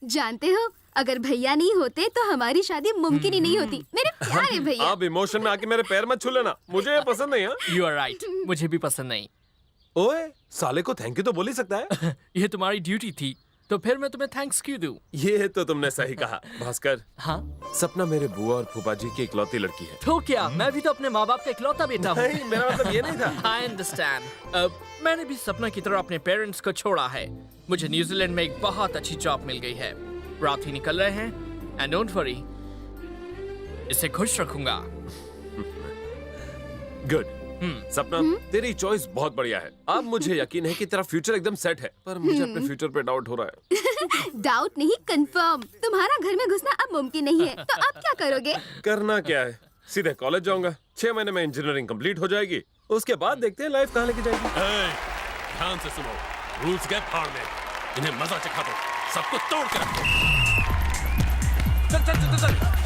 जानते हो, अगर भैया नहीं होते तो हमारी शादी मुमकिन ही नहीं होती। मेरे प्यारे भैया। आप इमोशन में आके मेरे पैर मत छू लेना, मुझे ये पसंद नहीं है। You are right, मुझे भी पसंद नहीं। ओए, साले को थैंक यू तो बोल ही सकता है। ये तुम्हारी ड्यूटी थी, तो फिर मैं तुम्हें थैंक्स क्यों दूं? ये तो तुमने सही कहा। भास्कर, हाँ? सपना मेरे बुआ और फूफा जी की इकलौती लड़की है। तो क्या, मैं भी तो अपने माँ बाप का इकलौता बेटा हूँ। नहीं, मेरा मतलब ये नहीं था। I understand. मैंने भी सपना की तरह अपने पेरेंट्स को छोड़ा है। मुझे न्यूजीलैंड में एक बहुत अच्छी जॉब मिल गई है। रात ही निकल रहे हैं, एंड डोंट वरी, इसे खुश रखूंगा। गुड। सपना, तेरी चॉइस बहुत बढ़िया है। अब मुझे यकीन है कि तेरा फ्यूचर एकदम सेट है, पर मुझे अपने फ्यूचर पे डाउट हो रहा है। डाउट नहीं, कंफर्म। तुम्हारा घर में घुसना अब मुमकिन नहीं है, तो अब क्या करोगे? करना क्या है, सीधे कॉलेज जाऊंगा। 6 महीने में इंजीनियरिंग कंप्लीट हो जाएगी, उसके बाद देखते हैं लाइफ कहाँ लेके जाएगी। ध्यान से सुनो, रूल्स के फाड़ में इन्हें मजा चखा दो, सबको तोड़ के रखो। चल चल चल चल, चल।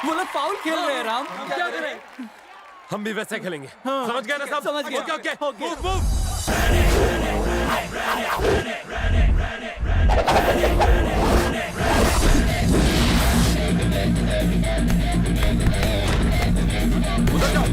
वो लोग फाउल खेल रहे हैं राम। क्या करें? हम भी वैसे खेलेंगे। समझ गए ना सब? समझ गए। Okay okay, move move. उधर जाओ।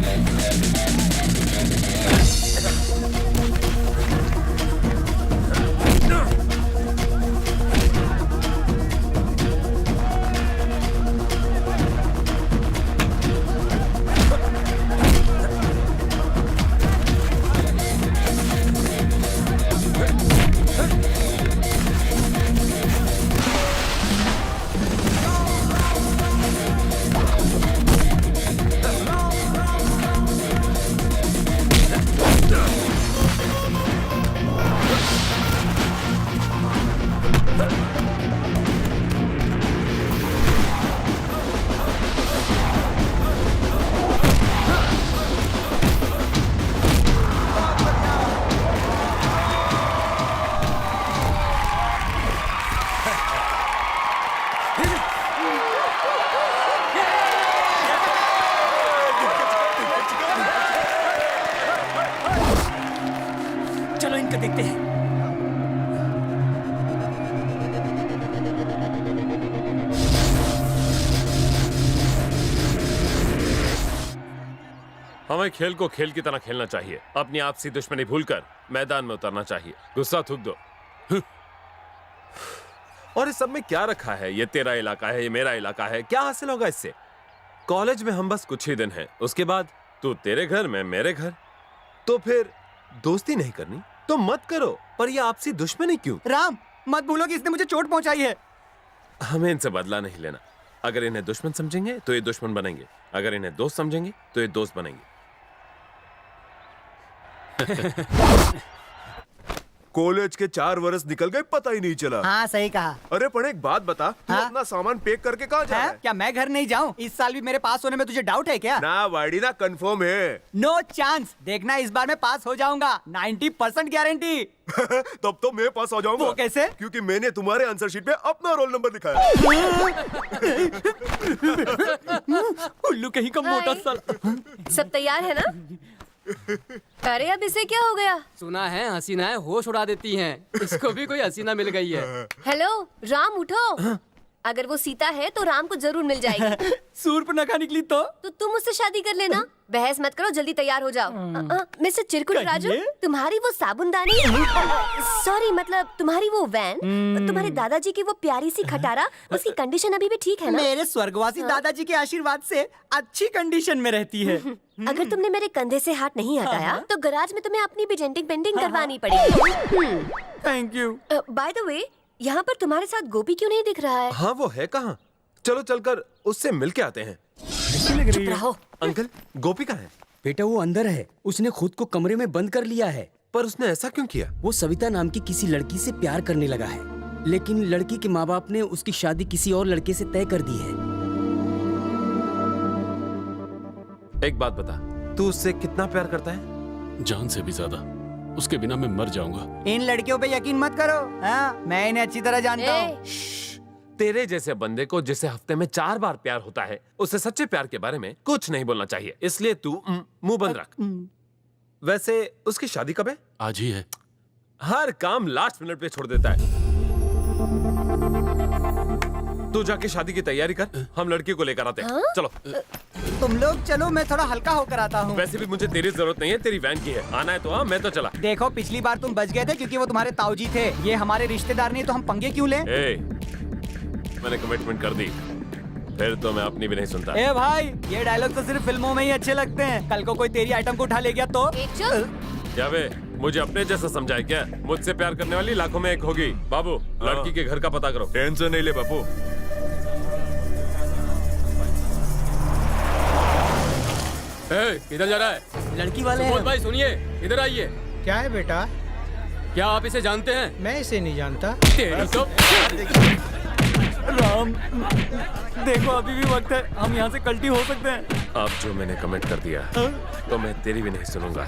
चलो इनका देखते हैं। हमें खेल को खेल की तरह खेलना चाहिए। अपनी आपसी दुश्मनी भूलकर मैदान में उतरना चाहिए। गुस्सा थूक दो। और इस सब में क्या रखा है? ये तेरा इलाका है, ये मेरा इलाका है, क्या हासिल होगा इससे? कॉलेज में हम बस कुछ ही दिन हैं, उसके बाद तू तेरे घर, मैं मेरे घर। तो फिर दोस्ती नहीं करनी तो मत करो, पर ये आपसी दुश्मनी क्यों? राम, मत भूलो कि इसने मुझे चोट पहुंचाई है। हमें इनसे बदला नहीं लेना। अगर इन्हें दुश्मन समझेंगे तो ये दुश्मन बनेंगे, अगर इन्हें दोस्त समझेंगे तो ये दोस्त बनेंगे। कॉलेज के 4 वर्ष निकल गए, पता ही नहीं चला। हाँ सही कहा। अरे पण एक बात बता, तू हाँ? अपना सामान पैक करके कहाँ जा रहा है? क्या मैं घर नहीं जाऊँ? इस साल भी मेरे पास होने में तुझे डाउट है क्या? ना वाड़ी ना, कंफर्म है। No chance. देखना इस बार मैं पास हो जाऊंगा, 90% गारंटी। तब तो मैं पास हो जाऊंगा। वो कैसे? क्योंकि मैंने तुम्हारे आंसर शीट पे अपना रोल नंबर लिखा है। उल्लू कहीं का मोटा साल। सब तैयार है ना? अरे अब इसे क्या हो गया? सुना है हसीनाएं होश उड़ा देती हैं। इसको भी कोई हसीना मिल गई है। हेलो राम, उठो। अगर वो सीता है तो राम को जरूर मिल जाएगी। सूर्पनखा निकली तो तुम उससे शादी कर लेना। बहस मत करो, जल्दी तैयार हो जाओ। मिस्टर चिरकुट राजू, तुम्हारी वो साबुनदानी, सॉरी मतलब तुम्हारी वो वैन, तुम्हारे दादाजी की वो प्यारी सी खटारा, उसकी कंडीशन अभी भी ठीक है ना? मेरे स्वर्गवासी दादाजी के आशीर्वाद से अच्छी कंडीशन में रहती है। अगर तुमने मेरे कंधे से हाथ नहीं हटाया तो गराज में तुम्हें अपनी भी डेंटिंग पेंटिंग करवानी पड़ेगी। Thank you. By the way, यहाँ पर तुम्हारे साथ गोपी क्यों नहीं दिख रहा है? हाँ, वो है कहाँ? चलो चलकर उससे मिल के आते हैं। चुप रहो। अंकल, गोपी कहाँ है? बेटा वो अंदर है, उसने खुद को कमरे में बंद कर लिया है। पर उसने ऐसा क्यों किया? वो सविता नाम की किसी लड़की से प्यार करने लगा है, लेकिन लड़की के माँ बाप ने उसकी शादी किसी और लड़के से तय कर दी है। एक बात बता, तू उससे कितना प्यार करता है? जान से भी ज्यादा। उसके बिना मैं मर जाऊंगा। इन लड़कियों पे यकीन मत करो। हाँ, मैं इन्हें अच्छी तरह जानता हूँ। तेरे जैसे बंदे को जिसे हफ्ते में 4 बार प्यार होता है, उसे सच्चे प्यार के बारे में कुछ नहीं बोलना चाहिए। इसलिए तू मुंह बंद रख। वैसे उसकी शादी कब है? आज ही है। हर काम लास्ट मिनट पे छोड़ देता है। तू जाके शादी की तैयारी कर, हम लड़की को लेकर आते हैं। चलो। तुम लोग चलो, मैं थोड़ा हल्का होकर आता हूँ। वैसे भी मुझे तेरी जरूरत नहीं है, तेरी वैन की है। आना है तो हाँ, मैं तो चला। देखो, पिछली बार तुम बच गए थे क्योंकि वो तुम्हारे ताऊजी थे। ये हमारे रिश्तेदार नहीं, तो हम पंगे क्यों लें? मैंने कमिटमेंट कर दी, फिर तो मैं अपनी भी नहीं सुनता। ए भाई, ये डायलॉग तो सिर्फ फिल्मों में ही अच्छे लगते हैं। कल को कोई तेरी आइटम को उठा ले गया तो? क्या वे मुझे अपने जैसा समझाए क्या? मुझसे प्यार करने वाली लाखों में एक होगी। बाबू, लड़की के घर का पता करो। टेंशन नहीं ले बापू। किधर जा रहा है? लड़की वाले सुबोध हैं। भाई सुनिए, इधर आइए। क्या है बेटा? क्या आप इसे जानते हैं? मैं इसे नहीं जानता। तेरी तो राम, देखो अभी भी वक्त है, हम यहाँ से कल्टी हो सकते हैं। अब जो मैंने कमेंट कर दिया तो मैं तेरी भी नहीं सुनूंगा।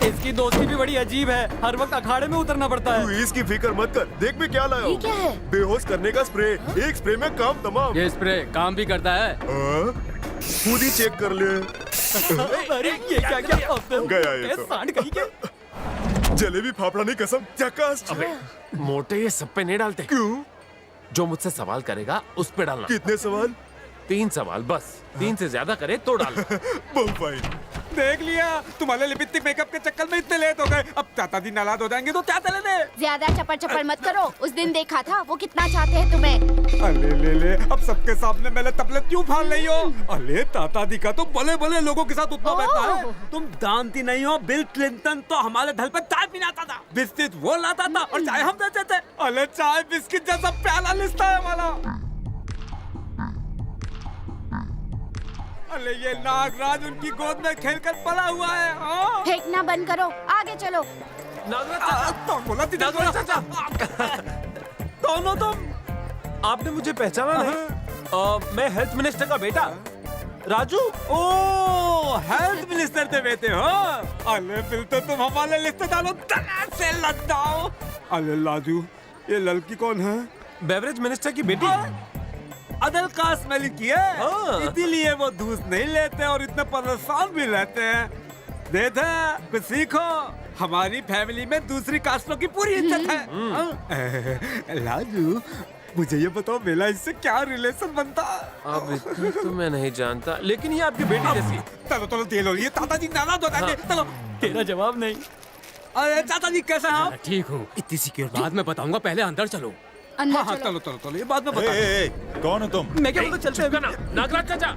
इसकी दोस्ती भी बड़ी अजीब है, हर वक्त अखाड़े में उतरना पड़ता तू है। इसकी फिक्र मत कर, देख मैं क्या लाया हूँ। क्या है? बेहोश करने का स्प्रे, एक स्प्रे में काम तमाम। ये स्प्रे काम भी करता है। खुद ही चेक कर ले। अरे ये क्या क्या गया ये तो। सांड कहीं के। जलेबी फाफड़ा नहीं कसम, झकास। अबे मोटे ये सब पे नहीं डालते। क्यों? जो मुझसे सवाल करेगा उस पे डालना। कितने सवाल? 3 सवाल बस। 3 से ज्यादा करे तो डालना। बहुत फाइन। देख लिया, तुम्हारे लिपस्टिक मेकअप के चक्कर में इतने लेट हो गए। अब चाचा जी नाराज हो जाएंगे तो क्या चले दे। ज्यादा चपर चपर मत करो। उस दिन देखा था वो कितना चाहते हैं तुम्हें। अरे ले, अब सबके सामने मैंने तबले क्यों फाड़ रही हो? अरे ताता जी का तो भले भले लोगों के साथ उतना बैठा है। तुम जानती नहीं हो, बिल क्लिंटन तो हमारे ढल पर चाय पिलाता था, बिस्किट वो लाता था और चाय हम देते थे। अरे चाय बिस्किट जैसा प्याला लिस्ता है हमारा। अरे ये नागराज उनकी गोद में खेलकर पड़ा हुआ है। हाँ? फेंकना बंद करो, आगे चलो। तो बोला दोनों तुम। आपने मुझे पहचाना नहीं? मैं हेल्थ मिनिस्टर का बेटा राजू। ओ, हेल्थ मिनिस्टर के बेटे हो? अरे फिर तो तुम हमारे लिस्ट डालो, तलाक से लग जाओ। अरे लाजू, ये लड़की कौन है? बेवरेज मिनिस्टर की बेटी। अदल कास्ट में लिखी है, इसीलिए वो दूध नहीं लेते और इतने परेशान भी रहते हैं। देखा, कुछ सीखो। हमारी फैमिली में दूसरी कास्टों की पूरी इज्जत है। लाजू, मुझे ये बताओ, मेरा इससे क्या रिलेशन बनता? अब इतना तो मैं नहीं जानता, लेकिन ये आपकी बेटी जैसी। चलो चलो दे लो, ये चाचा जी नाराज हो जाएंगे। चलो। तेरा जवाब नहीं। अरे चाचा जी कैसे हैं आप? ठीक हूँ, इतनी सिक्योर बाद में बताऊंगा, पहले अंदर चलो। हाँ हाँ चलो चलो चलो, ये बाद में बता। कौन हो तुम? मैं क्या बोलूं, चलते हैं। नागराज चाचा।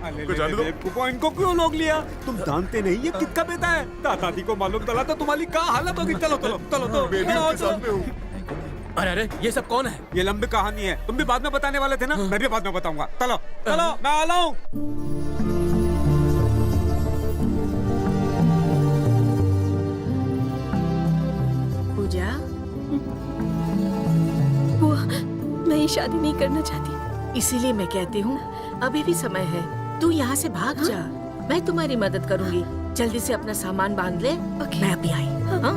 इनको क्यों लोग लिया? तुम जानते नहीं ये किसका बेटा है? दादाजी को मालूम चला तो तुम्हारी क्या हालत होगी। चलो चलो चलो तो बेबी के साथ में हूँ। अरे अरे, ये सब कौन है? ये लंबी कहानी है, तुम भी बाद में बताने वाले थे ना। मैं भी बाद में बताऊंगा। चलो चलो, मैं आ रहा हूँ। पूजा, मैं ये शादी नहीं करना चाहती, इसीलिए मैं कहती हूँ अभी भी समय है, तू यहाँ से भाग जा। मैं तुम्हारी मदद करूँगी। जल्दी से अपना सामान बांध ले। मैं अभी आई। हाँ?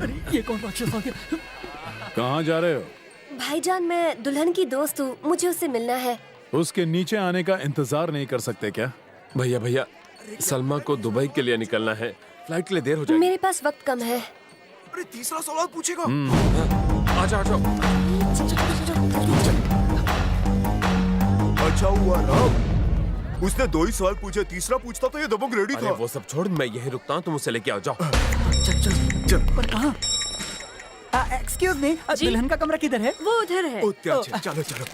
अरे ये कौन राक्षस आ गया? कहाँ जा रहे हो? भाईजान, मैं दुल्हन की दोस्त हूँ, मुझे उससे मिलना है। उसके नीचे आने का इंतजार नहीं कर सकते क्या? भैया भैया, सलमा को दुबई के लिए निकलना है, फ्लाइट के लिए देर हो जाएगी। मेरे पास वक्त कम है। अरे तीसरा सवाल पूछेगा। आजा आजा। अच्छा हुआ राम, उसने 2 ही सवाल पूछे, तीसरा पूछता तो ये दबंग रेडी अरे था। वो सब छोड़, मैं यहीं रुकता हूँ, तुम उसे लेके आओ। जाओ। चल चल चल। पर कहाँ? एक्सक्यूज मी, दुल्हन का कमरा किधर है? वो उधर है। चलो चलो।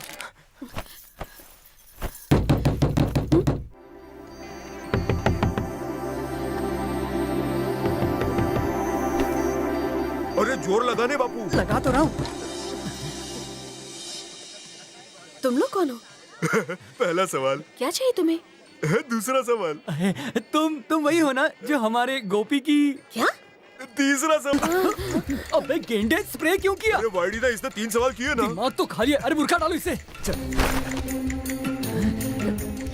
अरे जोर लगाने बापू। लगा तो रहा हूँ। तुम लोग कौन हो? पहला सवाल। क्या चाहिए तुम्हें? दूसरा सवाल। तुम वही हो ना जो हमारे गोपी की। क्या? तीसरा सवाल। अबे गेंडे, स्प्रे क्यों किया? अरे वाइडी इसने 3 सवाल किए ना। दिमाग तो खाली है। अरे मूर्खा डालो इसे।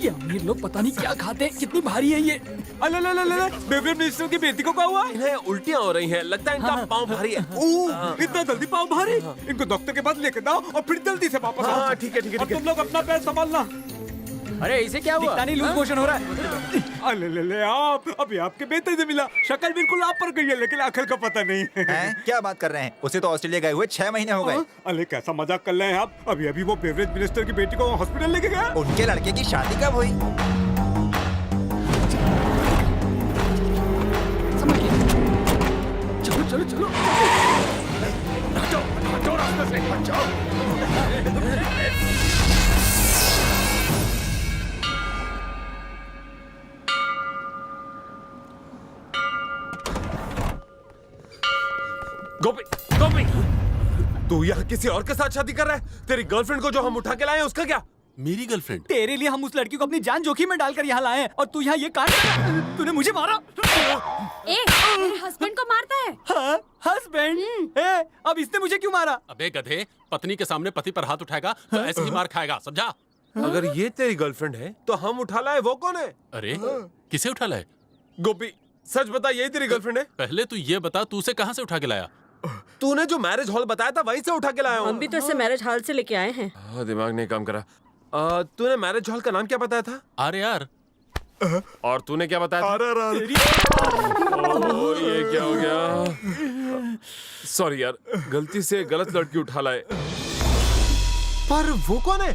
ये अमीर लोग पता नहीं क्या खाते हैं, कितनी भारी है ये। अले बेवरेज मिनिस्टर की बेटी को क्या हुआ? इन्हें उल्टियां हो रही हैं, लगता है इनका पाँव भारी है। इतना जल्दी पाँव भारी? इनको डॉक्टर के पास लेके जाओ और फिर जल्दी से वापस आओ। हाँ ठीक है ठीक है और ठीक है। तुम लोग अपना पैर संभालना। अरे इसे क्या हुआ? दिखता नहीं, लूज मोशन हो रहा है। अले आप अभी आपके बेटे से मिला, शक्ल बिल्कुल आप पर गई है लेकिन अकल का पता नहीं है। क्या बात कर रहे हैं? उसे तो ऑस्ट्रेलिया गए हुए 6 महीने हो गए। अरे कैसा मजाक कर रहे हैं आप? अभी अभी वो बेवरेज मिनिस्टर की बेटी को हॉस्पिटल लेके गया। उनके लड़के की शादी कब हुई? चलो चलो चलो। हटो रास्ते से, हटो। गोपी गोपी, तू यहाँ किसी और के साथ शादी कर रहा है? तेरी गर्लफ्रेंड को जो हम उठा के लाए हैं उसका क्या? मेरी गर्लफ्रेंड? तेरे लिए हम उस लड़की को अपनी जान जोखिम में डालकर यहाँ लाए हैं और तू यहाँ ये काट। तूने मुझे मारा। मेरे हस्बैंड को मारता है। हाँ, हस्बैंड। अब इसने मुझे क्यों मारा? अबे गधे, पत्नी के सामने पति पर हाथ उठाएगा तो ऐसे ही मार खाएगा, समझा? अगर ये तेरी गर्लफ्रेंड है तो हम उठा लाए, वो कौन है? अरे किसे उठा लाए? गोपी सच बता, यही तेरी गर्लफ्रेंड है? पहले तू ये बता, तू उसे कहाँ से उठा के लाया? तूने जो मैरिज हॉल बताया था वहीं से उठा के लाया हूँ। हम भी तो इसे मैरिज हॉल से लेके आए हैं। दिमाग नहीं काम करा। तूने मैरिज हॉल का नाम क्या बताया था? RAR। और तूने क्या बताया था? ओह, ये क्या हो गया? सॉरी यार, गलती से गलत लड़की उठा लाए। पर वो कौन है?